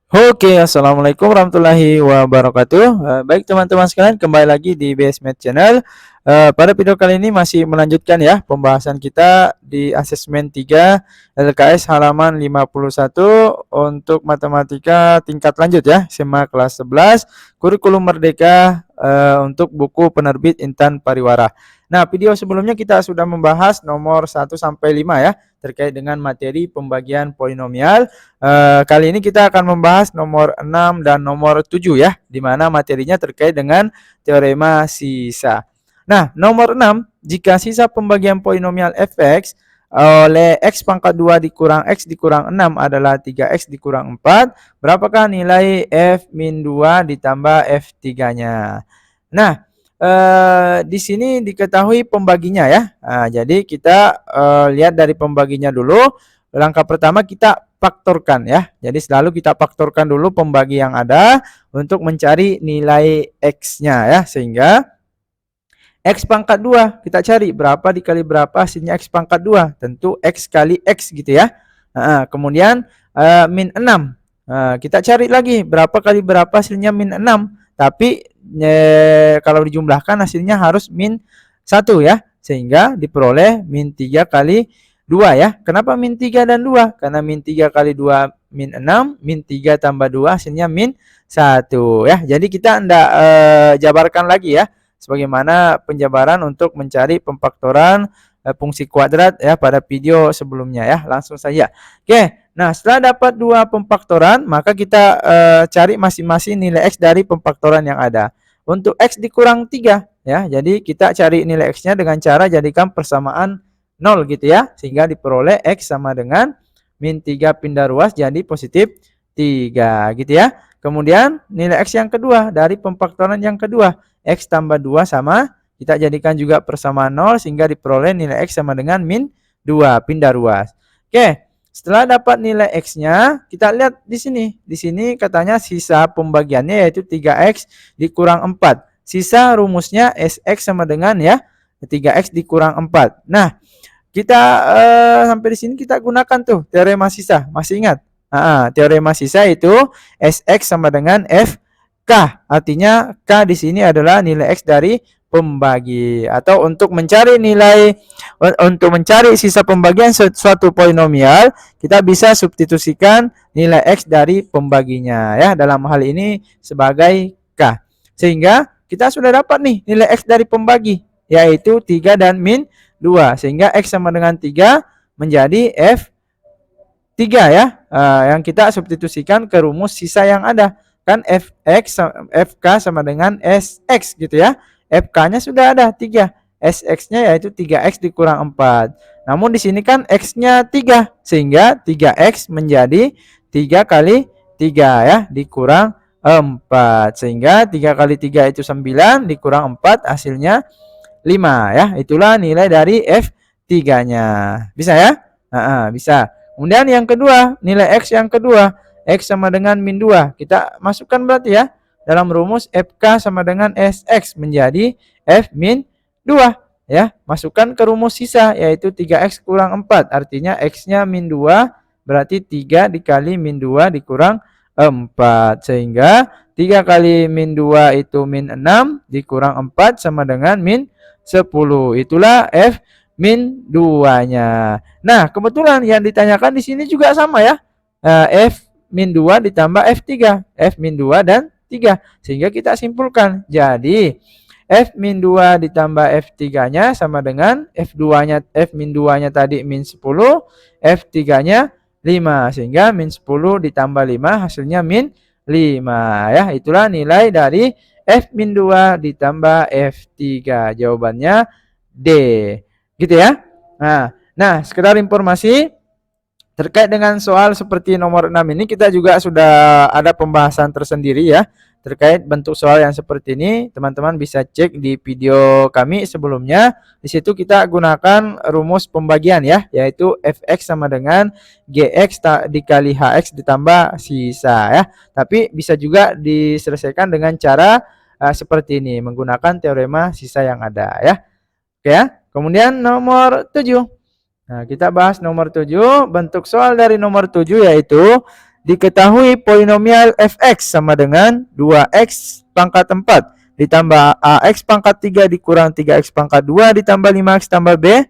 Oke, assalamualaikum warahmatullahi wabarakatuh. Baik teman-teman sekalian, kembali lagi di BSMed Channel. Pada video kali ini masih melanjutkan ya pembahasan kita di asesmen 3 LKS halaman 51 untuk matematika tingkat lanjut ya, SMA kelas 11, kurikulum merdeka untuk buku penerbit Intan Pariwara. Nah, video sebelumnya kita sudah membahas nomor 1 sampai 5 ya, terkait dengan materi pembagian polinomial. Kali ini kita akan membahas nomor 6 dan nomor 7 ya, di mana materinya terkait dengan teorema sisa. Nah, nomor 6, jika sisa pembagian polinomial fx oleh x pangkat 2 dikurang x dikurang 6 adalah 3x dikurang 4, berapakah nilai f min 2 ditambah f3-nya? Nah, di sini diketahui pembaginya ya. Nah, jadi kita lihat dari pembaginya dulu. Langkah pertama kita faktorkan ya. Jadi selalu kita faktorkan dulu pembagi yang ada untuk mencari nilai x-nya ya. Sehingga x pangkat 2 kita cari berapa dikali berapa hasilnya x pangkat 2. Tentu x kali x gitu ya. Kemudian min 6. Kita cari lagi berapa kali berapa hasilnya min 6. Tapi kalau dijumlahkan hasilnya harus min 1 ya. Sehingga diperoleh min 3 kali 2 ya. Kenapa min 3 dan 2? Karena min 3 kali 2 min 6, min 3 tambah 2 hasilnya min 1 ya. Jadi kita hendak jabarkan lagi ya. Sebagaimana penjabaran untuk mencari pemfaktoran fungsi kuadrat ya pada video sebelumnya ya. Langsung saja. Oke. Nah, setelah dapat dua pemfaktoran, maka kita cari masing-masing nilai x dari pemfaktoran yang ada. Untuk x dikurang 3 ya. Jadi kita cari nilai x-nya dengan cara jadikan persamaan 0 gitu ya. Sehingga diperoleh x sama dengan min 3 pindah ruas jadi positif 3 gitu ya. Kemudian nilai x yang kedua dari pemfaktoran yang kedua. X tambah 2 sama, kita jadikan juga persamaan 0 sehingga diperoleh nilai x sama dengan min 2 pindah ruas. Oke. Setelah dapat nilai x-nya, kita lihat di sini. Di sini katanya sisa pembagiannya yaitu 3x dikurang 4. Sisa rumusnya Sx sama dengan ya 3x dikurang 4. Nah, kita sampai di sini kita gunakan tuh teorema sisa. Masih ingat? Teorema sisa itu Sx sama dengan Fk. Artinya K di sini adalah nilai x dari pembagi, atau untuk mencari sisa pembagian suatu polinomial, kita bisa substitusikan nilai x dari pembaginya ya, dalam hal ini sebagai k. Sehingga kita sudah dapat nih nilai x dari pembagi yaitu 3 dan min 2, sehingga x sama dengan 3 menjadi f3 ya, yang kita substitusikan ke rumus sisa yang ada. Kan Fk sama dengan Sx gitu ya. Fk-nya sudah ada 3. Sx-nya yaitu 3x dikurang 4. Namun di sini kan x-nya 3. Sehingga 3x menjadi 3 kali 3 ya, dikurang 4. Sehingga 3 kali 3 itu 9, dikurang 4 hasilnya 5 ya. Itulah nilai dari F3-nya. Bisa ya? Bisa. Kemudian yang kedua, nilai x yang kedua. X sama dengan min 2. Kita masukkan berarti ya. Dalam rumus Fk sama dengan Sx menjadi F min 2 ya. Masukkan ke rumus sisa yaitu 3x kurang 4. Artinya x-nya min 2 berarti 3 dikali min 2 dikurang 4. Sehingga 3 kali min 2 itu min 6 dikurang 4 sama dengan min 10. Itulah F min 2-nya. Nah, kebetulan yang ditanyakan di sini juga sama ya. F min 2 ditambah F3. F min 2 dan 3. Sehingga kita simpulkan. Jadi, F min 2 ditambah F3-nya sama dengan F2-nya, F min 2-nya tadi min 10, F3-nya 5. Sehingga min 10 ditambah 5 hasilnya min 5 ya. Itulah nilai dari F min 2 ditambah F3. Jawabannya D. Gitu ya. Nah, sekedar informasi terkait dengan soal seperti nomor 6 ini, kita juga sudah ada pembahasan tersendiri ya. Terkait bentuk soal yang seperti ini, teman-teman bisa cek di video kami sebelumnya. Di situ kita gunakan rumus pembagian ya, yaitu fx sama dengan gx dikali hx ditambah sisa ya. Tapi bisa juga diselesaikan dengan cara seperti ini, menggunakan teorema sisa yang ada ya. Oke ya. Kemudian nomor 7. Nah, kita bahas nomor 7. Bentuk soal dari nomor 7 yaitu Diketahui polinomial fx sama dengan 2x pangkat 4 ditambah ax pangkat 3 dikurang 3x pangkat 2 ditambah 5x tambah b.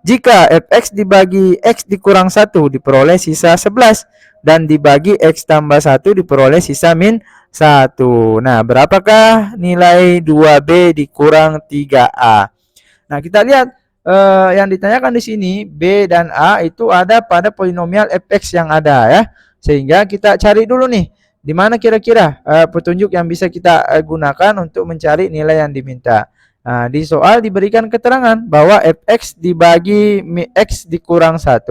Jika fx dibagi x dikurang 1 diperoleh sisa 11 dan dibagi x tambah 1 diperoleh sisa min 1. Nah, berapakah nilai 2b dikurang 3a? Nah, kita lihat yang ditanyakan di sini b dan a itu ada pada polinomial fx yang ada ya. Sehingga kita cari dulu nih, di mana kira-kira petunjuk yang bisa kita gunakan untuk mencari nilai yang diminta. Nah, di soal diberikan keterangan bahwa fx dibagi x dikurang 1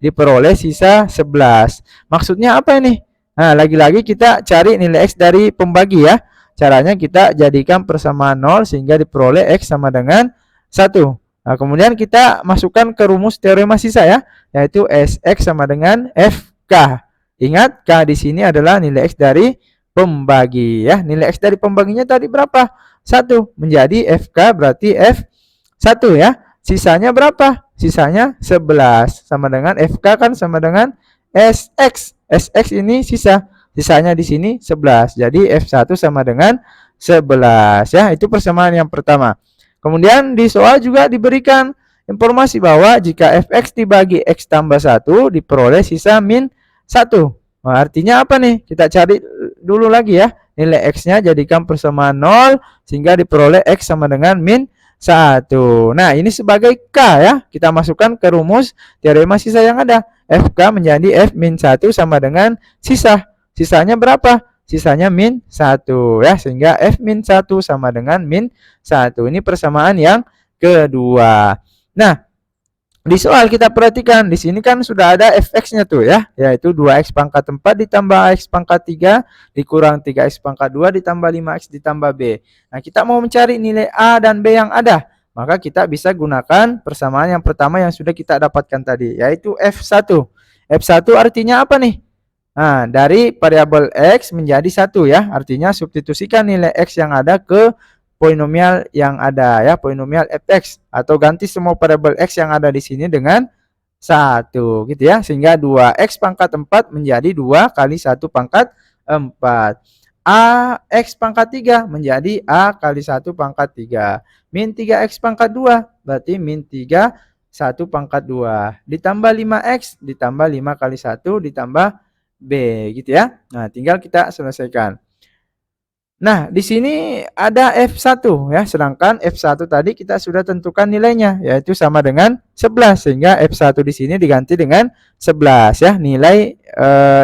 diperoleh sisa 11. Maksudnya apa ini? Nah, lagi-lagi kita cari nilai x dari pembagi ya. Caranya kita jadikan persamaan 0 sehingga diperoleh x sama dengan 1. Nah, kemudian kita masukkan ke rumus teorema sisa ya, yaitu Sx sama dengan Fk. Ingat, K di sini adalah nilai X dari pembagi ya. Nilai X dari pembaginya tadi berapa? 1. Menjadi Fk berarti F1 ya. Sisanya berapa? Sisanya 11. Sama dengan Fk kan sama dengan Sx. Sx ini sisa. Sisanya di sini 11. Jadi F1 sama dengan 11 ya. Itu persamaan yang pertama. Kemudian di soal juga diberikan informasi bahwa jika fx dibagi x tambah 1 diperoleh sisa min 1. Nah, artinya apa nih? Kita cari dulu lagi ya. Nilai x-nya jadikan persamaan 0 sehingga diperoleh x sama dengan min 1. Nah, ini sebagai k ya. Kita masukkan ke rumus teorema sisa yang ada. Fk menjadi f min 1 sama dengan sisa. Sisanya berapa? Sisanya min 1 ya. Sehingga f min 1 sama dengan min 1. Ini persamaan yang kedua. Nah, di soal kita perhatikan, di sini kan sudah ada fx-nya tuh ya, yaitu 2x pangkat 4 ditambah x pangkat 3 dikurang 3x pangkat 2 ditambah 5x ditambah b. Nah, kita mau mencari nilai a dan b yang ada. Maka kita bisa gunakan persamaan yang pertama yang sudah kita dapatkan tadi, yaitu f1. F1 artinya apa nih? Nah, dari variabel x menjadi 1 ya. Artinya substitusikan nilai x yang ada ke polinomial yang ada ya, polinomial fx, atau ganti semua variabel x yang ada di sini dengan 1 gitu ya, sehingga 2x pangkat 4 menjadi 2 kali 1 pangkat 4. Ax pangkat 3 menjadi a kali 1 pangkat 3. Min 3x pangkat 2 berarti min 3 1 pangkat 2 ditambah 5x ditambah 5 kali 1 ditambah b gitu ya. Nah, tinggal kita selesaikan. Nah, di sini ada F1 ya, sedangkan F1 tadi kita sudah tentukan nilainya, yaitu sama dengan 11, sehingga F1 di sini diganti dengan 11 ya, nilai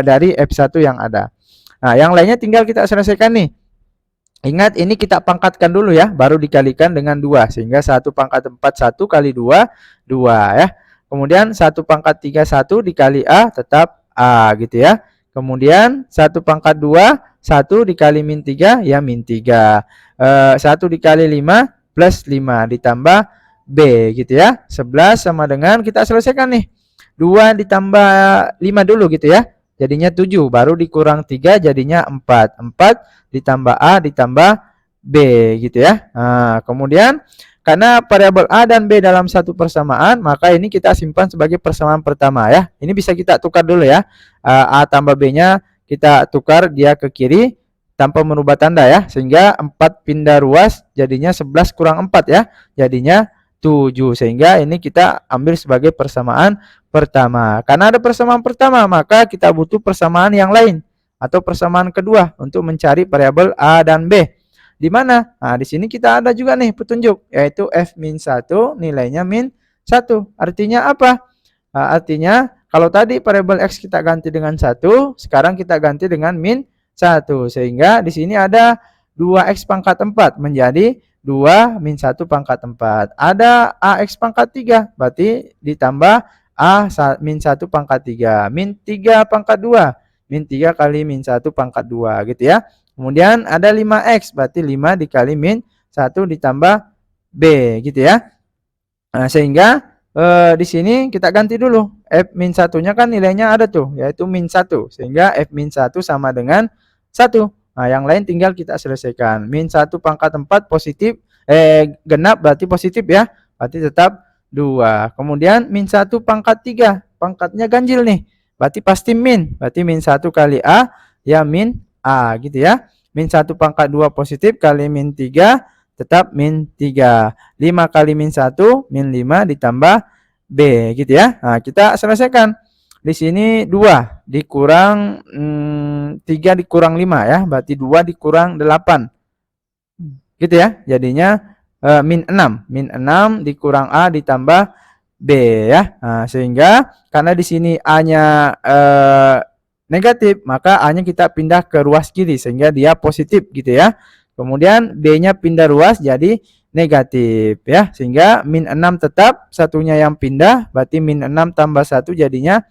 dari F1 yang ada. Nah, yang lainnya tinggal kita selesaikan nih. Ingat, ini kita pangkatkan dulu ya, baru dikalikan dengan 2, sehingga 1 pangkat 4 1 kali 2 2 ya. Kemudian 1 pangkat 3 1 dikali a tetap a gitu ya. Kemudian 1 pangkat 2 1 dikali min 3 ya min 3. 1 dikali 5 plus 5 ditambah b gitu ya. 11 sama dengan, kita selesaikan nih, 2 ditambah 5 dulu gitu ya. Jadinya 7, baru dikurang 3 jadinya 4. 4 ditambah a ditambah b gitu ya. Nah, kemudian karena variabel a dan b dalam satu persamaan, maka ini kita simpan sebagai persamaan pertama ya. Ini bisa kita tukar dulu ya. A tambah b-nya kita tukar dia ke kiri tanpa merubah tanda ya. Sehingga 4 pindah ruas jadinya 11 kurang 4 ya. Jadinya 7. Sehingga ini kita ambil sebagai persamaan pertama. Karena ada persamaan pertama, maka kita butuh persamaan yang lain atau persamaan kedua untuk mencari variabel a dan b. Di mana? Nah, di sini kita ada juga nih petunjuk, yaitu f min 1 nilainya min 1. Artinya apa? Nah, artinya kalau tadi variabel x kita ganti dengan 1, sekarang kita ganti dengan min 1. Sehingga di sini ada 2x pangkat 4 menjadi 2 min 1 pangkat 4. Ada ax pangkat 3, berarti ditambah a min 1 pangkat 3. Min 3 pangkat 2. Min 3 kali min 1 pangkat 2 gitu ya. Kemudian ada 5x, berarti 5 dikali min 1 ditambah b gitu ya. Nah, sehingga di sini kita ganti dulu. F min 1-nya kan nilainya ada tuh, yaitu min 1. Sehingga F min 1 sama dengan 1. Nah, yang lain tinggal kita selesaikan. Min 1 pangkat 4 positif, genap berarti positif ya. Berarti tetap 2. Kemudian min 1 pangkat 3. Pangkatnya ganjil nih. berarti pasti min. Berarti min 1 kali A, ya min A gitu ya. Min 1 pangkat 2 positif kali min 3, tetap min 3. 5 kali min 1, min 5 ditambah B gitu ya. Nah, kita selesaikan. Di sini 2 dikurang 3 dikurang 5 ya. Berarti 2 dikurang 8. Gitu ya. Jadinya min 6. Min 6 dikurang A ditambah B ya. Nah, sehingga karena di sini A-nya negatif, maka A-nya kita pindah ke ruas kiri sehingga dia positif gitu ya. Kemudian B-nya pindah ruas jadi negatif ya. Sehingga min 6 tetap, satunya yang pindah, berarti min 6 tambah 1 jadinya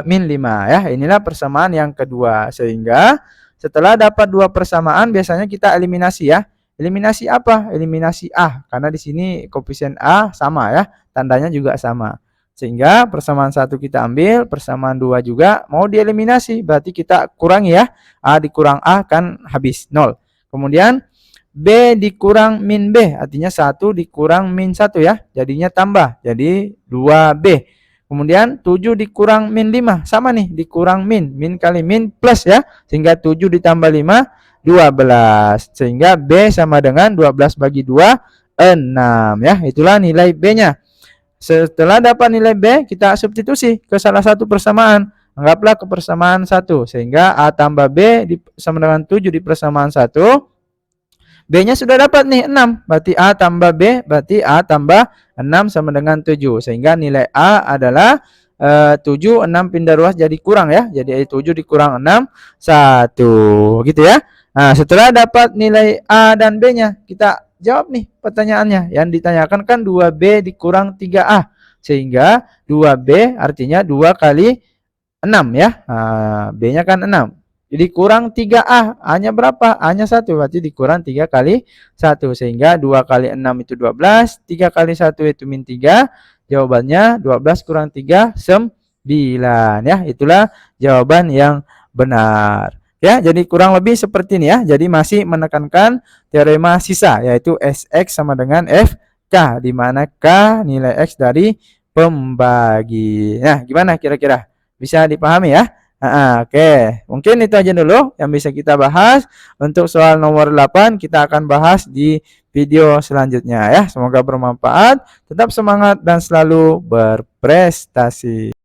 min 5 ya. Inilah persamaan yang kedua. Sehingga setelah dapat dua persamaan biasanya kita eliminasi ya. Eliminasi apa? Eliminasi A, karena di sini koefisien A sama ya, tandanya juga sama. Sehingga persamaan 1 kita ambil, persamaan 2 juga mau dieliminasi, berarti kita kurangi ya. A dikurang A kan habis 0. Kemudian B dikurang min B, artinya 1 dikurang min 1 ya, jadinya tambah, jadi 2B. Kemudian 7 dikurang min 5, sama nih, dikurang min, min kali min plus ya, sehingga 7 ditambah 5, 12. Sehingga B sama dengan 12 bagi 2, 6 ya. Itulah nilai B-nya. Setelah dapat nilai B, kita substitusi ke salah satu persamaan. Anggaplah ke persamaan 1, sehingga A tambah B sama dengan 7 di persamaan 1. B-nya sudah dapat nih 6, berarti A tambah B, berarti A tambah 6 sama dengan 7. Sehingga nilai A adalah 7, 6 pindah ruas jadi kurang ya. Jadi 7 dikurang 6, 1 gitu ya. Nah, setelah dapat nilai A dan B-nya, kita jawab nih pertanyaannya. Yang ditanyakan kan 2B dikurang 3A. Sehingga 2B artinya 2 kali 6 ya. Nah, B-nya kan 6. Jadi kurang 3A. A-nya berapa? A-nya 1. Berarti dikurang 3 kali 1. Sehingga 2 kali 6 itu 12. 3 kali 1 itu min 3. Jawabannya 12 kurang 3, 9 ya. Itulah jawaban yang benar. Ya, jadi kurang lebih seperti ini ya. Jadi masih menekankan teorema sisa, yaitu Sx sama dengan Fk, di mana K nilai X dari pembagi. Nah, gimana kira-kira? Bisa dipahami ya? Oke, mungkin itu aja dulu yang bisa kita bahas. Untuk soal nomor 8 kita akan bahas di video selanjutnya ya. Semoga bermanfaat. Tetap semangat dan selalu berprestasi.